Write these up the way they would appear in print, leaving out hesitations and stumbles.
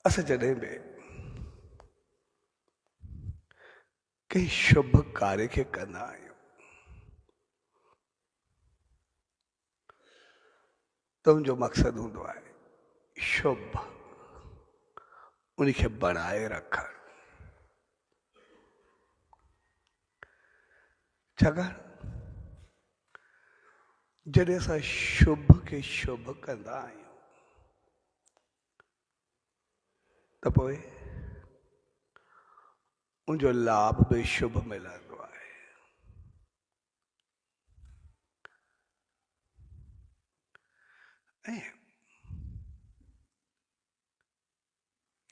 असां जॾहिं बि कंहिं शुभ कार्य खे कंदा आहियूं त उनजो मक़सदु हूंदो आहे शुभ, उनखे बढ़ाए रखणु। छाकाणि जॾहिं असां शुभ खे शुभ कंदा आहियूं त पोइ उनजो लाभ बि शुभ मिलंदो आहे। ऐं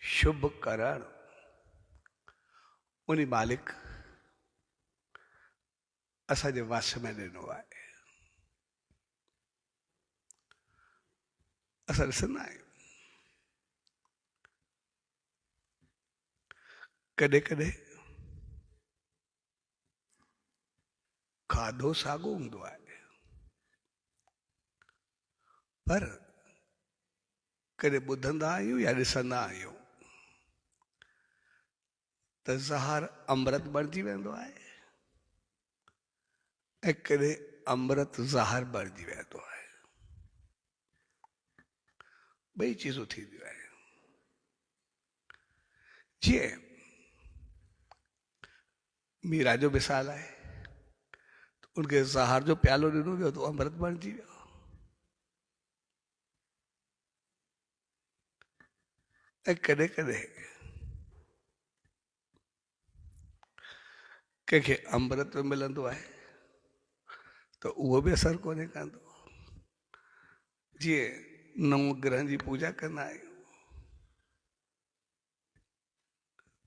शुभ करणु उन मालिक असांजे वस में ॾिनो आहे। असां ॾिसंदा आहियूं कॾहिं कॾहिं खाधो साॻियो हूंदो आहे, पर कॾहिं ॿुधंदा आहियूं या ॾिसंदा आहियूं त ज़हर अमृत बणिजी वेंदो आहे ऐं कॾहिं अमृत ज़हर बणिजी वेंदो आहे। ॿई चीज़ूं थींदियूं आहिनि। जीअं मीरा जो मिसाल आहे, उनखे ज़हर जो प्यालो ॾिनो वियो त अमृत बणिजी वियो। ऐं कॾहिं कॾहिं कंहिंखे अमृत मिलंदो आहे त उहो बि असरु कोन्हे कंदो। जीअं नव ग्रह जी पूजा कंदा आहियूं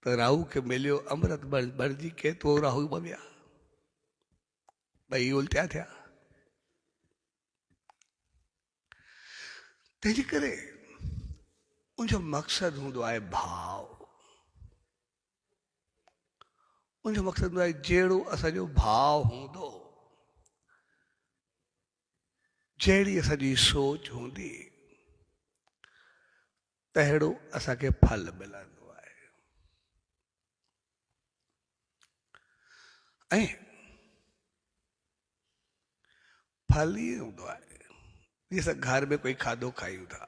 त राहु खे मिलियो अमृत बणिजी केतिरो राहु ॿमिया, ॿई उल्टिया थिया। तंहिंजे करे उनजो मक़सदु हूंदो आहे भाव। उनजो मक़सदु हूंदो आहे जहिड़ो असांजो भाव हूंदो, जहिड़ी असांजी सोच हूंदी, तहिड़ो असांखे फल मिलंदो आहे। ऐं फल ईअं हूंदो आहे जीअं असां घर में कोई खाधो खायूं था,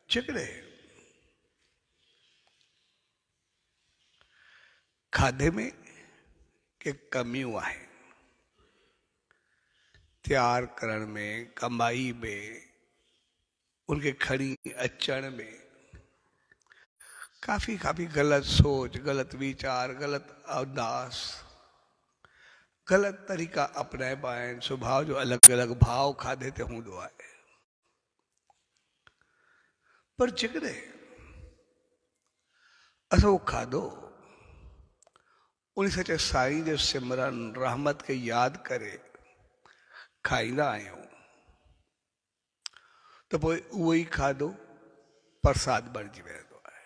जेकॾहिं खाधे में के कमियूं आहिनि, तैयार करण में, कमाई में, उनके खणी अचण में काफ़ी गलत सोच, गलत वीचार, गलत अवदास, गलत तरीक़ा अपनाइबा आहिनि। स्वभाव जो अलॻि अलॻि भाव खाधे ते हूंदो आहे। पर जेकॾहिं असां उहो खाधो उन सचे साईं जे सिमरन रहमत खे यादि करे खाईंदा आहियूं त पोइ उहो ई खाधो प्रसाद बणिजी वेंदो आहे।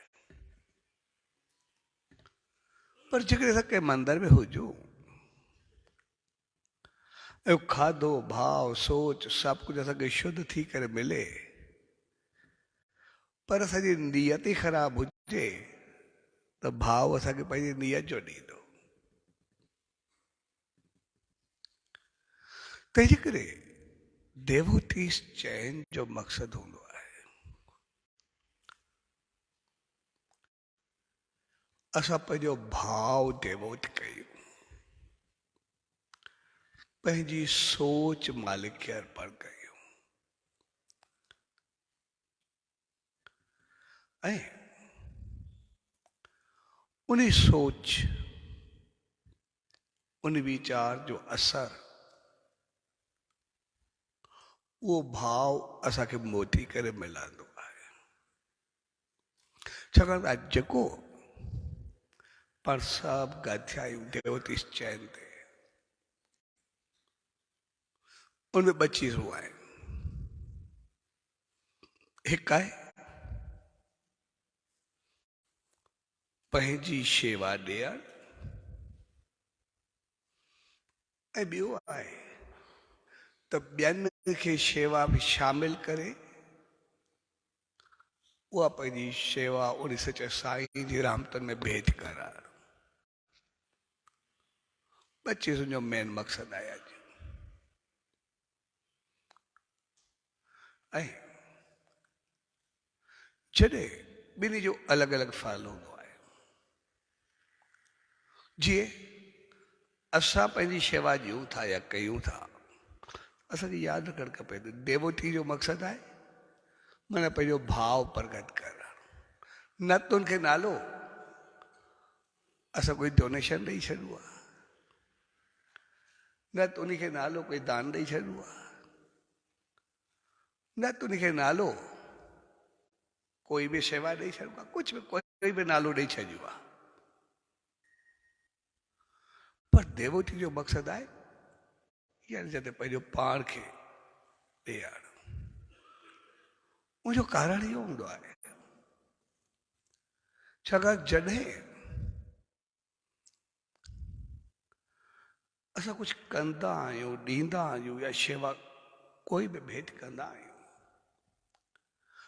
पर जेकॾहिं असां कंहिं मंदर में हुजूं ऐं खाधो भाव सोच सभु कुझु असांखे शुद्ध थी करे मिले, पर असांजी नियत ई ख़राबु हुजे त भाव असांखे पंहिंजी नियत जो ॾींदो। तंहिंजे करे देवोतीस चैन जो मक़सदु हूंदो आहे असां पंहिंजो भाव देवोत कयूं, पंहिंजी सोच मालिक खे अर्पण कयूं ऐं उन सोच उन वीचार जो असर उहो भाव असांखे मोटी करे मिलंदो आहे। छाकाणि त जेको पाण सभु गॾिया आहियूं देवोतीस चैन ते, उनमें ॿ चीज़ूं आहिनि। हिकु आहे पंहिंजी शेवा ॾियणु ऐं ॿियो आहे त ॿियनि खे शेवा में शामिल करे उहा पंहिंजी शेवा उन सचे साईं जी रहमतुनि में भेट करणु ॿ चीज़ुनि जो मेन मक़सदु आहे अॼु। ऐं जॾहिं ॿिन्ही जो अलॻि अलॻि फल हूंदो आहे, जीअं असां पंहिंजी शेवा ॾियूं था या कयूं था, असांखे यादि रखणु खपे त देवोती जो मक़सदु आहे माना पंहिंजो भाव प्रकट करणु, न त उनखे नालो असां कोई डोनेशन ॾेई छॾियो आहे, न त उनखे नालो कोई दान ॾेई छॾियो आहे, न त उनखे नालो कोई बि शेवा ॾेई छॾियो आहे, कुझु बि कोई बि नालो ॾेई छॾियो आहे। पर देवोती जो मक़सदु आहे यानी जॾहिं पंहिंजो पाण खे ॾियणु, उनजो कारण इहो हूंदो आहे छाकाणि जॾहिं असां कुझु कंदा आहियूं, ॾींदा आहियूं या शेवा कोई बि भेंट कंदा आहियूं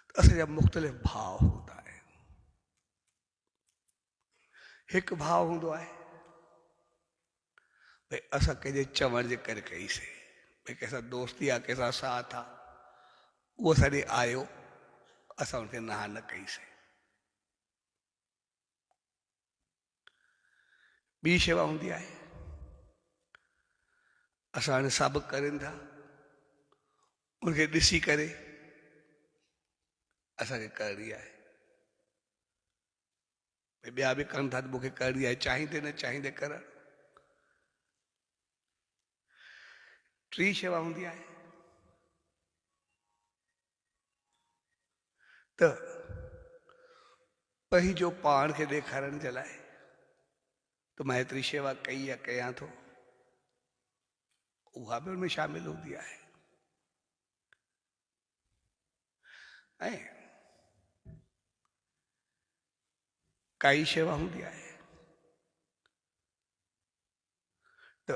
त असांजा मुख़्तलिफ़ भाव हूंदा आहिनि। हिकु भाव हूंदो आहे भई असां कंहिंजे चवण जे करे कईसीं, भई कंहिंसां दोस्ती आहे, कंहिंसां साथ आहे, उहो असां ॾे आयो, असां हुनखे ना न कईसीं। ॿी शेवा हूंदी आहे असां हाणे सभु करनि था, उनखे ॾिसी करे असांखे करणी आहे, भई ॿिया बि कनि था त मूंखे करणी आहे, चाहींदे न चाहींदे करणु। टी शेवा हूंदी आहे त पंहिंजो पाण खे ॾेखारण जे लाइ त मां हेतिरी शेवा कई या कयां थो, उहा बि हुनमें शामिल हूंदी आहे। ऐं काई शेवा हूंदी आहे त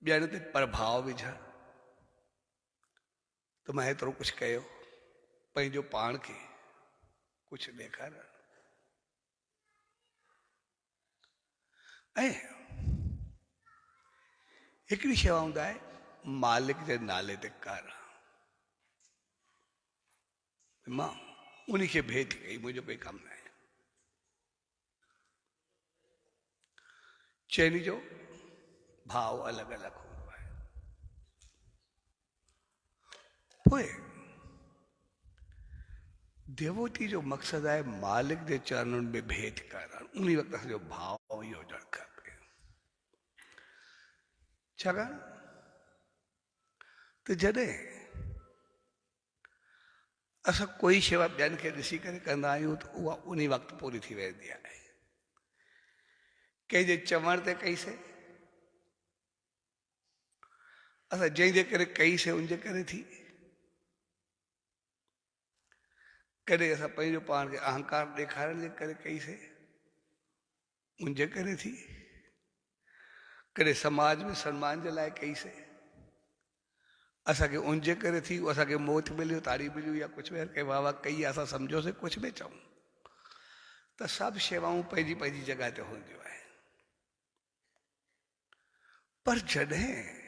ॿियनि ते प्रभाव विझणु, त मां हेतिरो कुझु कयो, पंहिंजो पाण खे कुझु ॾेखारणु। ऐं हिकिड़ी शेवा हूंदा आहे मालिक जे नाले ते करणु, मां उन खे भेट कई, मुंहिंजो कोई कमु न आहे। चइनी जो भाव अलॻि अलॻि हूंदो आहे। पोइ देवोती जो मक़सदु आहे मालिक जे चरणनि में भेट करणु, उन वक़्तु असांजो भाव इहो हुजणु खपे। छाकाणि त जॾहिं असां कोई शेवा ॿियनि खे ॾिसी करे कंदा आहियूं त उहा उन वक़्तु पूरी थी वेंदी आहे। कंहिंजे चवण ते कईसीं, असां जंहिंजे करे कईसीं उनजे करे थी। कॾहिं असां पंहिंजो पाण खे अहंकार ॾेखारण जे करे कईसीं, उनजे करे थी। कॾहिं समाज में सम्मान जे लाइ कईसीं, असांखे उनजे करे थी, असांखे मौत मिलियो, ताड़ी मिलियो या कुझु बि कंहिं वाह वाह कई, असां सम्झोसीं कुझु बि चऊं, त सभु शेवाऊं पंहिंजी पंहिंजी जॻह ते हूंदियूं आहिनि। पर जॾहिं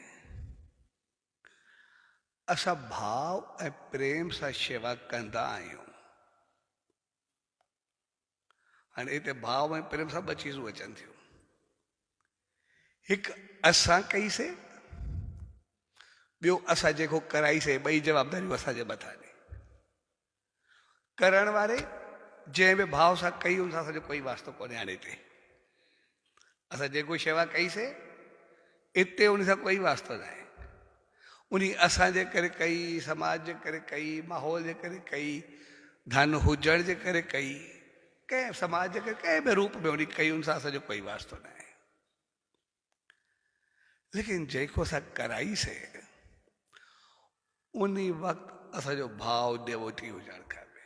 असां भाव ऐं प्रेम सां शेवा कंदा आहियूं, हाणे हिते भाव ऐं प्रेम सां ॿ चीज़ूं अचनि थियूं। हिकु असां कईसीं, ॿियो असां जेको कराईसीं, ॿई जवाबदारियूं असांजे मथां आहिनि। करण वारे जंहिं बि भाव सां कई हुन सां असांजो कोई वास्तो कोन्हे। हाणे हिते असां जेको शेवा कईसीं, हिते उन सां कोई वास्तो न आहे। उन असांजे करे कई, समाज जे करे कई, माहौल जे करे कई, धन हुजण जे करे कई, कंहिं समाज जे करे कंहिं बि रूप में उन कई, उन सां असांजो कोई वास्तो न आहे। लेकिन जेको असां कराईसीं उन वक़्तु असांजो भाव देवोती हुजणु खपे।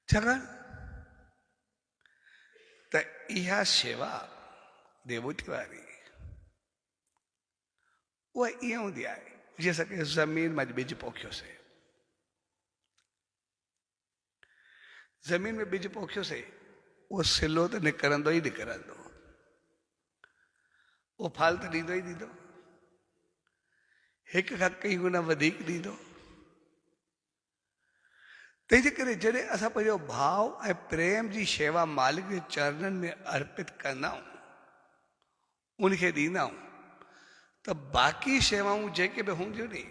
छाकाणि त इहा शेवा देवोती वारी उहा ईअं हूंदी आहे जीअं असां कंहिं ज़मीन मां ॿिज पोखियोसीं, जमीन में बीज पोखियो से वो सिलो तो निकरंदो ही निकरंदो, वो फल तो ॾींदो ही ॾींदो, हिक खां कई गुना वधीक ॾींदो। तंहिंजे करे जॾहिं असां पंहिंजो भाव ऐं प्रेम जी शेवा मालिक जे चरणनि में अर्पित कंदा आहियूं, उनखे ॾींदा आहियूं, त बाक़ी शेवाऊं जेके बि हूंदियूं नी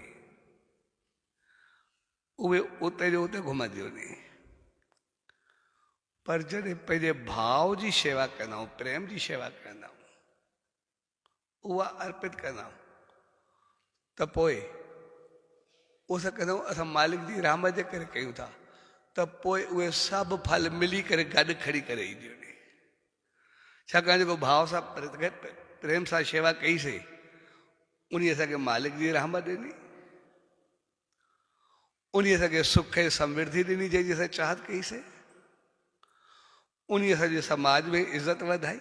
उहे उते जो उते घुमंदियूं नी। पर जॾहिं पंहिंजे भाव जी शेवा कंदा आहियूं, प्रेम जी शेवा कंदा आहियूं, उहा अर्पित कंदा आहियूं, त पोइ उहो कंदा आहियूं असां मालिक जी रहमत जे करे कयूं था, त पोइ उहे सभु फल मिली करे गॾु खणी करे ईंदियूं नी। छाकाणि जेको भाव सां प्रेम सां शेवा कईसीं, उन असांखे मालिक जी रहमत ॾिनी, उन असांखे सुख ऐं समृद्धि ॾिनी जंहिंजी असां चाहत कईसीं, उन असांजे समाज में इज़त वधाई,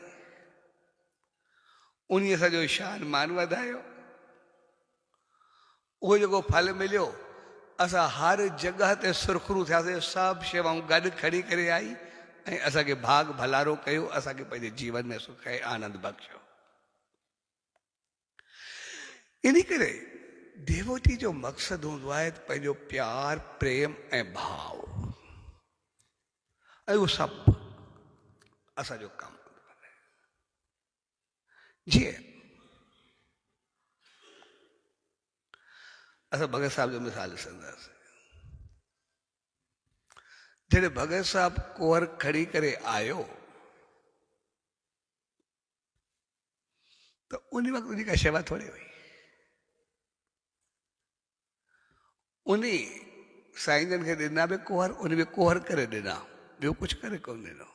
उन असांजो शान मान वधायो। उहो जेको फल मिलियो, असां हर जगह ते सुरखरू थियासीं, सभु शेवाऊं गॾु खणी करे आई ऐं असांखे भाग भलारो कयो, असांखे पंहिंजे जीवन में सुख ऐं आनंद बख़्शियो। इन करे देवोती जो मक़सदु हूंदो आहे त पंहिंजो प्यार, प्रेम ऐं भाव, ऐं उहो सभु असांजो कमु हूंदो आहे। जीअं असां भगत साहिब जो मिसाल ॾिसंदासीं, जॾहिं भगत साहिब कुंवर खणी करे आयो त उन वक़्तु उनजी का शेवा थोरी हुई। उन साईं जन खे ॾिना बि कुंवर, उन में कुंवर करे ॾिना, ॿियो कुझु करे कोन ॾिनो।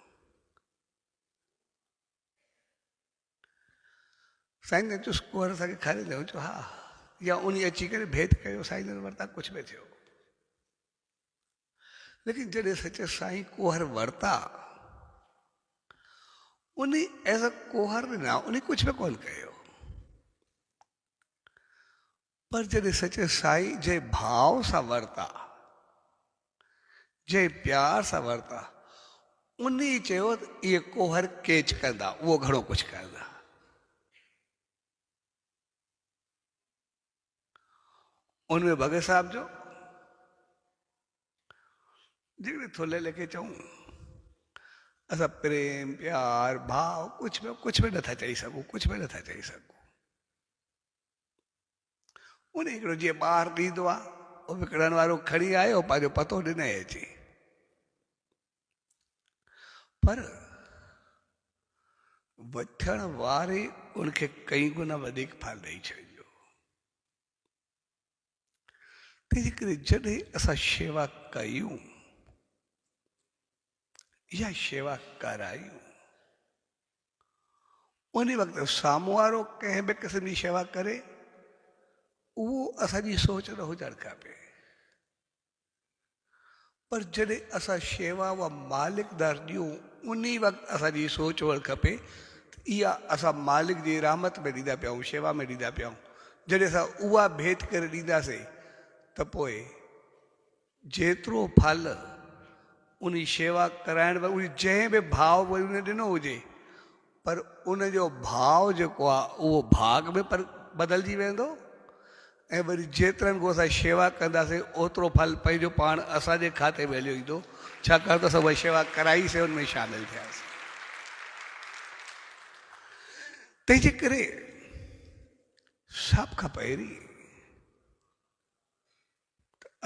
साईं जन चुस कुंवर असांखे खारे ॾियो, चयो हा, या उन अची करे भेद कयो, साईं जन वरिता, कुझु बि थियो। लेकिन जॾहिं सचे साईं कुंवर वरिता, उन एज़ अ कुंवर ॾिना, उन कुझु बि कोन कयो। पर जॾहिं सचे साईं जे भाव सां वरिता, जे प्यार सां वरिता, उन चयो इहे कुंवर केच कंदा, उहो घणो कुझु कंदा। उनमें भगत साहिब जो जेकॾहिं थोले लेखे चऊं, असां प्रेम, प्यार, भाव कुझु बि नथा चई सघूं, कुझु बि नथा चई सघूं। उन हिकिड़ो जीअं ॿार ॾींदो आहे, उहो विकिणण वारो खणी आयो, पंहिंजो पतो ॾिनई अची, पर वठण वारे उनखे कई गुना वधीक फल ॾेई छॾियो। तंहिंजे करे जॾहिं असां शेवा कयूं या शेवा करायूं, उन वक़्तु साम्हूं वारो कंहिं बि क़िस्म जी शेवा करे, उहो असांजी सोच न हुजणु खपे। पर जॾहिं असां शेवा उहा मालिक दर ॾियूं, उन वक़्तु असांजी सोच हुअणु खपे त इहा असां मालिक जी रहमत में ॾींदा पिया आहियूं, शेवा में ॾींदा पिया आहियूं। जॾहिं असां उहा भेट करे ॾींदासीं, त पोइ जेतिरो फल उन शेवा कराइण में उन जंहिं बि भाव उन ॾिनो हुजे, पर उनजो भाव जेको आहे उहो भाग में बदिलजी वेंदो, ऐं वरी जेतिरनि को असां शेवा कंदासीं, ओतिरो फल पंहिंजो पाण असांजे खाते में हलियो ईंदो, छाकाणि त असां उहा शेवा कराईसीं, उनमें शामिल थियासीं। तंहिंजे करे सभ खां पहिरीं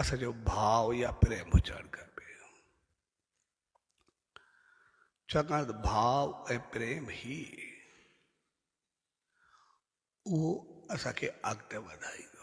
असांजो भाव या प्रेम हुजणु खपे, छाकाणि त भाव ऐं प्रेम ई उहो असांखे अॻिते वधाईंदो।